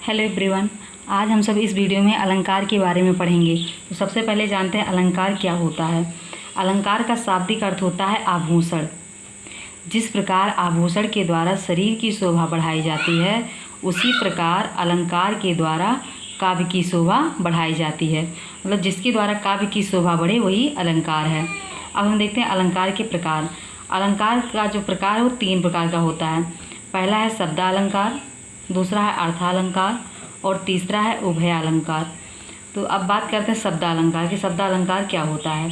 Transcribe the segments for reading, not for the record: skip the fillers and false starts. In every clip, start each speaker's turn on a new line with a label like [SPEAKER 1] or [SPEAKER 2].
[SPEAKER 1] Hello everyone. आज हम सब इस वीडियो में अलंकार के बारे में पढ़ेंगे। तो सबसे पहले जानते हैं अलंकार क्या होता है। अलंकार का शाब्दिक अर्थ होता है आभूषण। जिस प्रकार आभूषण के द्वारा शरीर की शोभा बढ़ाई जाती है, उसी प्रकार अलंकार के द्वारा काव्य की शोभा बढ़ाई जाती है। मतलब जिसके द्वारा काव्य की शोभा बढ़े वही अलंकार है। अब हम देखते हैं अलंकार के प्रकार। अलंकार का जो प्रकार है वो 3 प्रकार का होता है। पहला है शब्दालंकार, दूसरा है अर्थालंकार और तीसरा है उभयालंकार। तो अब बात करते हैं शब्दालंकार कि शब्दालंकार क्या होता है।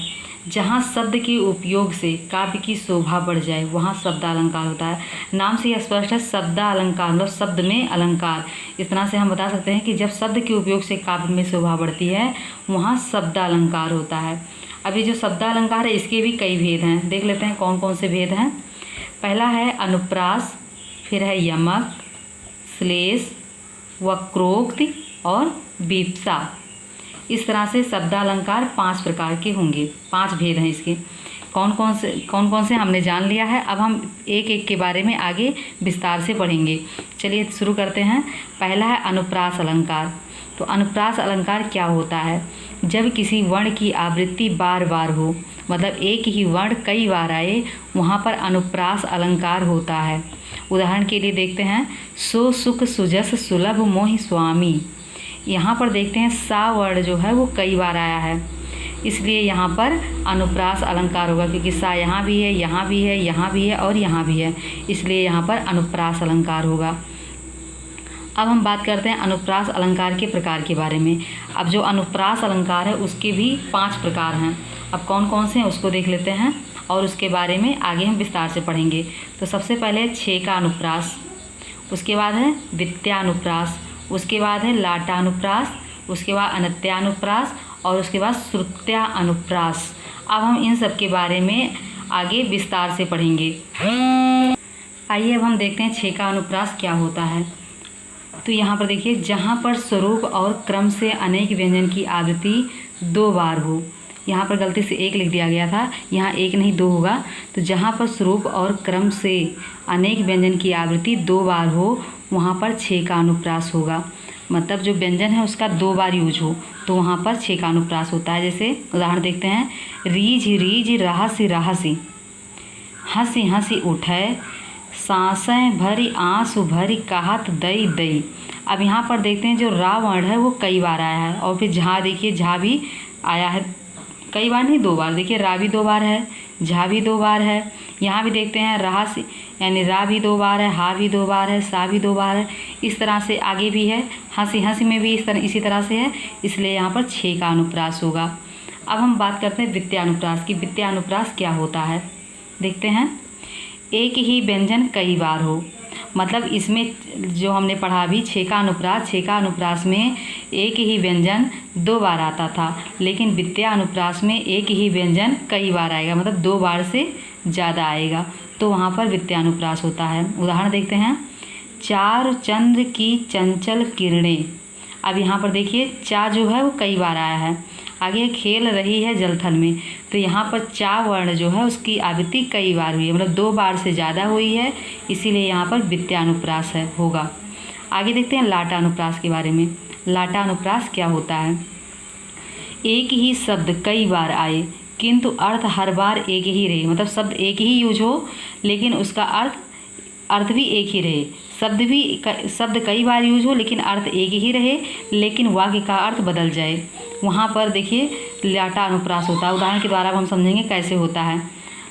[SPEAKER 1] जहाँ शब्द के उपयोग से काव्य की शोभा बढ़ जाए वहाँ शब्दालंकार होता है। नाम से यह स्पष्ट है, शब्दालंकार मतलब शब्द में अलंकार। इस तरह से हम बता सकते हैं कि जब शब्द के उपयोग से काव्य में शोभा बढ़ती है वहाँ शब्दालंकार होता है। अभी जो शब्दालंकार है इसके भी कई भेद हैं, देख लेते हैं कौन कौन से भेद हैं। पहला है अनुप्रास, फिर है यमक, श्लेष, वक्रोक्ति और विप्सा। इस तरह से शब्दालंकार 5 प्रकार के होंगे। 5 भेद हैं इसके। कौन कौन से हमने जान लिया है। अब हम एक एक के बारे में आगे विस्तार से पढ़ेंगे। चलिए शुरू करते हैं। पहला है अनुप्रास अलंकार। तो अनुप्रास अलंकार क्या होता है। जब किसी वर्ण की आवृत्ति बार बार हो, मतलब एक ही वर्ण कई बार आए, वहाँ पर अनुप्रास अलंकार होता है। उदाहरण के लिए देखते हैं, सो सुख सुजस सुलभ मोहि स्वामी। यहाँ पर देखते हैं सा वर्ण जो है वो कई बार आया है, इसलिए यहाँ पर अनुप्रास अलंकार होगा, क्योंकि सा यहाँ भी है, यहाँ भी है, यहाँ भी है और यहाँ भी है, इसलिए यहाँ पर अनुप्रास अलंकार होगा। अब हम बात करते हैं अनुप्रास अलंकार के प्रकार के बारे में। अब जो अनुप्रास अलंकार है उसके भी 5 प्रकार हैं। अब कौन कौन से हैं उसको देख लेते हैं और उसके बारे में आगे हम विस्तार से पढ़ेंगे। तो सबसे पहले छेका अनुप्रास, उसके बाद है वित्त्यानुप्रास, उसके बाद है लाटानुप्रास, उसके बाद अनत्यानुप्रास और उसके बाद श्रुत्यानुप्रास। अब हम इन सब के बारे में आगे विस्तार से पढ़ेंगे। आइए अब हम देखते हैं छेका अनुप्रास क्या होता है। तो यहाँ पर देखिए, जहाँ पर स्वरूप और क्रम से अनेक व्यंजन की आवृत्ति 2 बार हो। यहाँ पर गलती से 1 लिख दिया गया था, यहाँ 1 नहीं 2 होगा। तो जहाँ पर स्वरूप और क्रम से अनेक व्यंजन की आवृत्ति 2 बार हो वहाँ पर छेका अनुप्रास होगा। मतलब जो व्यंजन है उसका 2 बार यूज हो तो वहाँ पर छेका अनुप्रास होता है। जैसे उदाहरण देखते हैं, रीझ रीझ राहसी राहसी, हंसी हंसी उठे, सांसें भरी आंसू भरी कहत दई दई। अब यहाँ पर देखते हैं जो रा वर्ण है वो कई बार आया है, और फिर झा देखिए, झा भी आया है, कई बार नहीं 2 बार। देखिए रा भी 2 बार है, झा भी 2 बार है। यहाँ भी देखते हैं रहा से यानी रा भी 2 बार है, हा भी 2 बार है, सा भी 2 बार है। इस तरह से आगे भी है, हंसी हंसी में भी इसी तरह से है, इसलिए यहाँ पर छेका अनुप्रास होगा। अब हम बात करते हैं वित्त्यानुप्रास की। वित्त्यानुप्रास क्या होता है देखते हैं। एक ही व्यंजन कई बार हो, मतलब इसमें जो हमने पढ़ा अभी छेका अनुप्रास में एक ही व्यंजन 2 बार आता था, लेकिन वित्त्यानुप्रास में एक ही व्यंजन कई बार आएगा, मतलब 2 बार से ज़्यादा आएगा, तो वहाँ पर वित्त्यानुप्रास होता है। उदाहरण देखते हैं, चार चंद्र की चंचल किरणें। अब यहाँ पर देखिए चा जो है वो कई बार आया है। आगे खेल रही है जलथल में, तो यहाँ पर चा वर्ण जो है उसकी आवृत्ति कई बार हुई है, मतलब 2 बार से ज़्यादा हुई है, इसीलिए यहाँ पर वित्त्यानुप्रास है होगा। आगे देखते हैं लाटानुप्रास के बारे में। लाटानुप्रास क्या होता है। एक ही शब्द कई बार आए किंतु अर्थ हर बार एक ही रहे, मतलब शब्द एक ही यूज हो लेकिन उसका अर्थ भी एक ही रहे। शब्द कई बार यूज हो लेकिन अर्थ एक ही रहे, लेकिन वाक्य का अर्थ बदल जाए, वहाँ पर देखिए लाटा अनुप्रास होता है। उदाहरण के द्वारा हम समझेंगे कैसे होता है।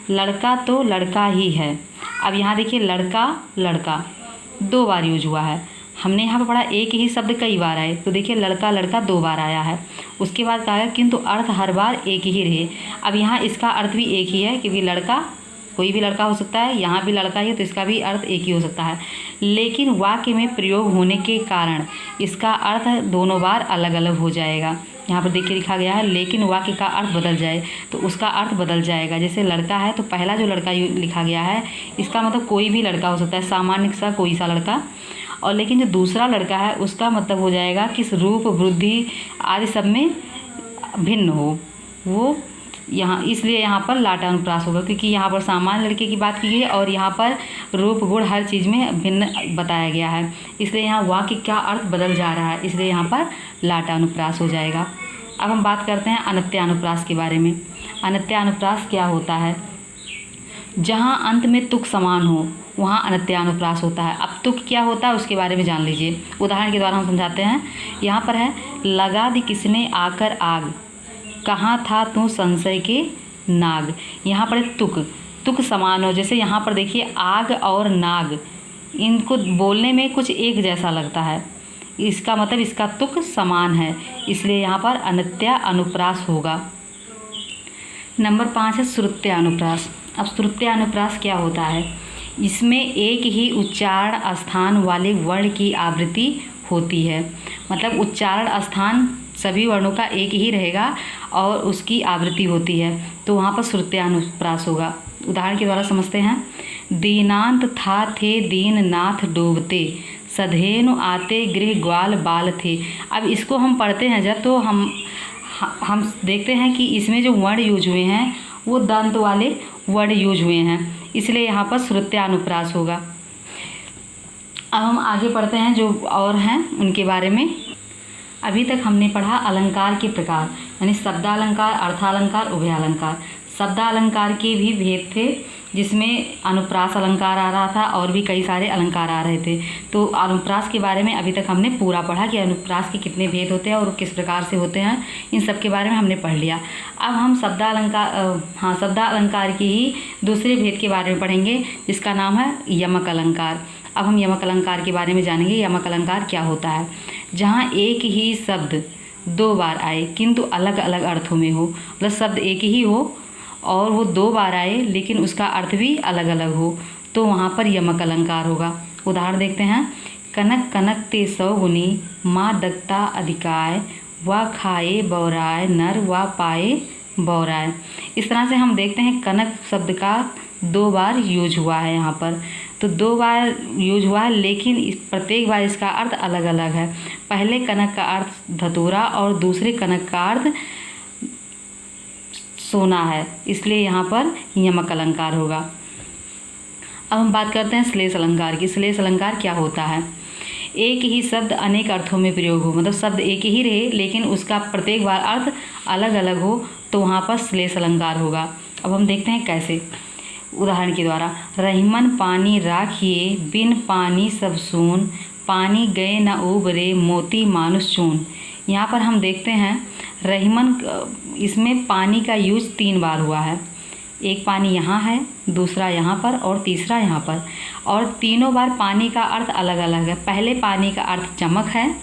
[SPEAKER 1] लड़का तो लड़का ही है। अब यहाँ देखिए लड़का लड़का 2 बार यूज हुआ है। हमने यहाँ पर पढ़ा एक ही शब्द कई बार आए, तो देखिए लड़का लड़का 2 बार आया है। उसके बाद कहा है किंतु अर्थ हर बार एक ही रहे। अब यहाँ इसका अर्थ भी एक ही है, क्योंकि लड़का कोई भी लड़का हो सकता है, यहाँ भी लड़का ही है तो इसका भी अर्थ एक ही हो सकता है, लेकिन वाक्य में प्रयोग होने के कारण इसका अर्थ दोनों बार अलग अलग हो जाएगा। यहाँ पर देखिए लिखा गया है, लेकिन वाक्य का अर्थ बदल जाए तो उसका अर्थ बदल जाएगा। जैसे लड़का है तो पहला जो लड़का लिखा गया है इसका मतलब कोई भी लड़का हो सकता है, सामान्य सा कोई सा लड़का, और लेकिन जो दूसरा लड़का है उसका मतलब हो जाएगा कि रूप वृद्धि आदि सब में भिन्न हो, वो यहाँ इसलिए यहाँ पर लाटा अनुप्रास होगा, क्योंकि यहाँ पर सामान्य लड़के की बात की गई है और यहाँ पर रूप गुण हर चीज़ में भिन्न बताया गया है, इसलिए यहाँ वाक्य का अर्थ बदल जा रहा है, इसलिए यहाँ पर लाटा अनुप्रास हो जाएगा। अब हम बात करते हैं अनत्यानुप्रास के बारे में। अनत्यानुप्रास क्या होता है? जहाँ अंत में तुक समान हो वहाँ अनत्यानुप्रास होता है। अब तुक क्या होता है उसके बारे में जान लीजिए, उदाहरण के द्वारा हम समझाते हैं। यहाँ पर है, लगा दी किसने आकर आग, कहाँ था तू संशय के नाग। यहाँ पर तुक समान हो, जैसे यहाँ पर देखिए आग और नाग, इनको बोलने में कुछ एक जैसा लगता है, इसका मतलब इसका तुक समान है, इसलिए यहाँ पर अनत्यानुप्रास होगा। नंबर 5 है श्रुत्यानुप्रास। अब श्रुत्यानुप्रास क्या होता है? इसमें एक ही उच्चारण स्थान वाले वर्ण की आवृत्ति होती है, मतलब उच्चारण स्थान सभी वर्णों का एक ही रहेगा और उसकी आवृत्ति होती है, तो वहाँ पर श्रुत्यानुप्रास होगा। उदाहरण के द्वारा समझते हैं। दीनांत था थे दीन नाथ डूबते, सधेनु आते गृह ग्वाल बाल थे। अब इसको हम पढ़ते हैं जब, तो हम देखते हैं कि इसमें जो वर्ण यूज हुए हैं वो दंत वाले वर्ण यूज हुए हैं, इसलिए यहाँ पर श्रुत्यानुप्रास होगा। अब हम आगे पढ़ते हैं जो और हैं उनके बारे में। अभी तक हमने पढ़ा अलंकार के प्रकार, यानी शब्दालंकार, अर्थालंकार, उभयालंकार। शब्दालंकार के भी भेद थे, जिसमें अनुप्रास अलंकार आ रहा था और भी कई सारे अलंकार आ रहे थे। तो अनुप्रास के बारे में अभी तक हमने पूरा पढ़ा कि अनुप्रास के कितने भेद होते हैं और किस प्रकार से होते हैं, इन सब के बारे में हमने पढ़ लिया। अब हम शब्दालंकार की ही दूसरे भेद के बारे में पढ़ेंगे, जिसका नाम है यमक अलंकार। अब हम यमक अलंकार के बारे में जानेंगे। यमक अलंकार क्या होता है? जहाँ एक ही शब्द 2 बार आए किंतु अलग अलग अर्थों में हो, मतलब शब्द एक ही हो और वो 2 बार आए लेकिन उसका अर्थ भी अलग अलग हो, तो वहाँ पर यमक अलंकार होगा। उदाहरण देखते हैं। कनक कनक ते 100 गुनी, माँ दत्ता अधिकाय, व खाए बौराय नर व पाए बौराय। इस तरह से हम देखते हैं कनक शब्द का 2 बार यूज हुआ है यहाँ पर, तो 2 बार यूज हुआ है, लेकिन प्रत्येक बार इसका अर्थ अलग अलग है। पहले कनक का अर्थ धतूरा और दूसरे कनक का अर्थ सोना है, इसलिए यहाँ पर यमक अलंकार होगा। अब हम बात करते हैं श्लेष अलंकार की। श्लेष अलंकार क्या होता है? एक ही शब्द अनेक अर्थों में प्रयोग हो, मतलब शब्द एक ही रहे लेकिन उसका प्रत्येक बार अर्थ अलग अलग हो, तो वहाँ पर श्लेष अलंकार होगा। अब हम देखते हैं कैसे, उदाहरण के द्वारा। रहीमन पानी राखिए, बिन पानी सब सून, पानी गए न उबरे, मोती मानुष चून। यहाँ पर हम देखते हैं रहीमन, इसमें पानी का यूज 3 बार हुआ है। एक पानी यहाँ है, दूसरा यहाँ पर और तीसरा यहाँ पर, और तीनों बार पानी का अर्थ अलग अलग है। पहले पानी का अर्थ चमक है,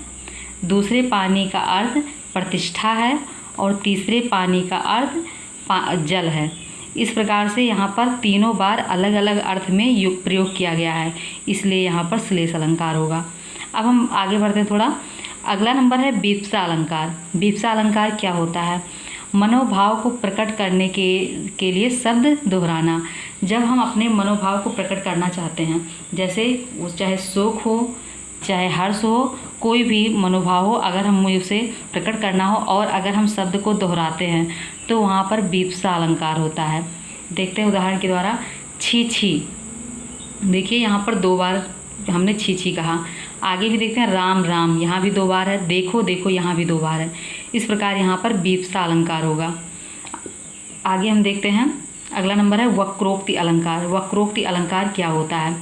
[SPEAKER 1] दूसरे पानी का अर्थ प्रतिष्ठा है और तीसरे पानी का अर्थ जल है। इस प्रकार से यहाँ पर तीनों बार अलग अलग अर्थ में प्रयोग किया गया है, इसलिए यहाँ पर श्लेष अलंकार होगा। अब हम आगे बढ़ते हैं थोड़ा। अगला नंबर है वीप्सा अलंकार। वीप्सा अलंकार क्या होता है? मनोभाव को प्रकट करने के लिए शब्द दोहराना। जब हम अपने मनोभाव को प्रकट करना चाहते हैं, जैसे चाहे शोक हो चाहे हर्ष हो, कोई भी मनोभाव हो, अगर हमें उसे प्रकट करना हो और अगर हम शब्द को दोहराते हैं तो वहाँ पर वीप्सा अलंकार होता है। देखते हैं उदाहरण के द्वारा। छी छी, देखिए यहाँ पर 2 बार हमने छी छी कहा। आगे भी देखते हैं राम राम, यहाँ भी 2 बार है। देखो देखो, यहाँ भी 2 बार है। इस प्रकार यहाँ पर वीप्सा अलंकार होगा। आगे हम देखते हैं, अगला नंबर है वक्रोक्ति अलंकार। वक्रोक्ति अलंकार क्या होता है?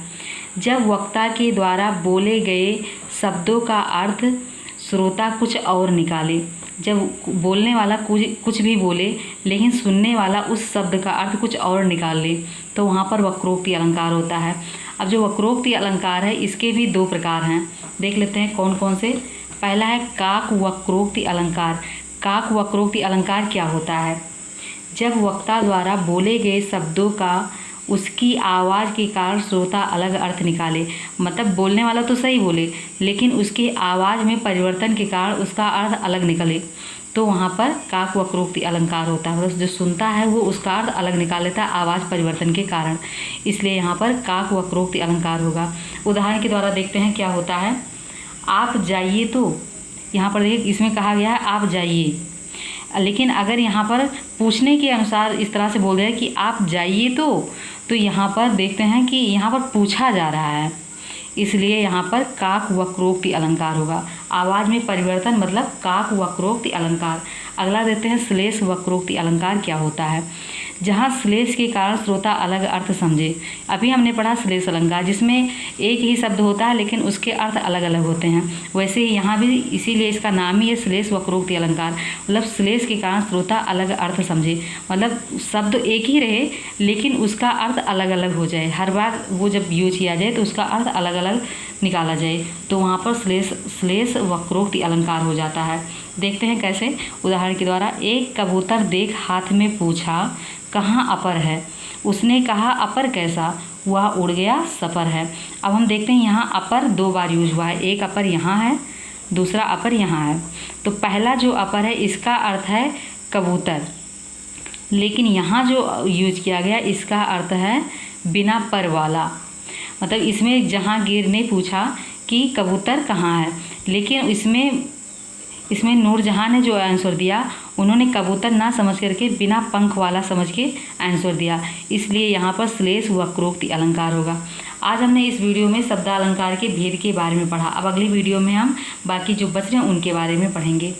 [SPEAKER 1] जब वक्ता के द्वारा बोले गए शब्दों का अर्थ श्रोता कुछ और निकाले। जब बोलने वाला कुछ भी बोले लेकिन सुनने वाला उस शब्द का अर्थ कुछ और निकाल ले, तो वहाँ पर वक्रोक्ति अलंकार होता है। अब जो वक्रोक्ति अलंकार है इसके भी 2 प्रकार हैं, देख लेते हैं कौन कौन से। पहला है काक वक्रोक्ति अलंकार। काक वक्रोक्ति अलंकार क्या होता है? जब वक्ता द्वारा बोले गए शब्दों का उसकी आवाज़ के कारण श्रोता अलग अर्थ निकाले, मतलब बोलने वाला तो सही बोले लेकिन उसकी आवाज़ में परिवर्तन के कारण उसका अर्थ अलग निकले, तो वहाँ पर काक वक्रोक्ति अलंकार होता है। मतलब जो सुनता है वो उसका अर्थ अलग निकाल लेता है आवाज़ परिवर्तन के कारण, इसलिए यहाँ पर काक वक्रोक्ति अलंकार होगा। उदाहरण के द्वारा देखते हैं क्या होता है। आप जाइए, तो यहाँ पर देखिए इसमें कहा गया है आप जाइए, लेकिन अगर यहाँ पर पूछने के अनुसार इस तरह से बोल रहे हैं कि आप जाइए तो यहाँ पर देखते हैं कि यहाँ पर पूछा जा रहा है, इसलिए यहाँ पर काक वक्रोक्ति अलंकार होगा। आवाज़ में परिवर्तन मतलब काक वक्रोक्ति अलंकार। अगला देखते हैं श्लेष वक्रोक्ति अलंकार क्या होता है। जहाँ श्लेष के कारण श्रोता अलग अर्थ समझे। अभी हमने पढ़ा श्लेष अलंकार जिसमें एक ही शब्द होता है लेकिन उसके अर्थ अलग अलग होते हैं, वैसे ही यहाँ भी इसीलिए इसका नाम ही है श्लेष वक्रोक्ति अलंकार। मतलब श्लेष के कारण श्रोता अलग अर्थ समझे, मतलब शब्द एक ही रहे लेकिन उसका अर्थ अलग अलग हो जाए। हर बार वो जब यूज किया जाए तो उसका अर्थ अलग अलग निकाला जाए, तो वहाँ पर श्लेष वक्रोक्ति अलंकार हो जाता है। देखते हैं कैसे, उदाहरण के द्वारा। एक कबूतर देख हाथ में पूछा कहाँ अपर है, उसने कहा अपर कैसा, वह उड़ गया सपर है। अब हम देखते हैं यहाँ अपर 2 बार यूज हुआ है, एक अपर यहाँ है, दूसरा अपर यहाँ है। तो पहला जो अपर है इसका अर्थ है कबूतर, लेकिन यहाँ जो यूज किया गया इसका अर्थ है बिना पर वाला। मतलब इसमें जहांगीर ने पूछा कि कबूतर कहाँ है, लेकिन इसमें नूरजहां ने जो आंसर दिया उन्होंने कबूतर ना समझ करके बिना पंख वाला समझ के आंसर दिया, इसलिए यहाँ पर श्लेष वक्रोक्ति अलंकार होगा। आज हमने इस वीडियो में शब्दालंकार के भेद के बारे में पढ़ा। अब अगली वीडियो में हम बाकी जो बच रहे हैं उनके बारे में पढ़ेंगे।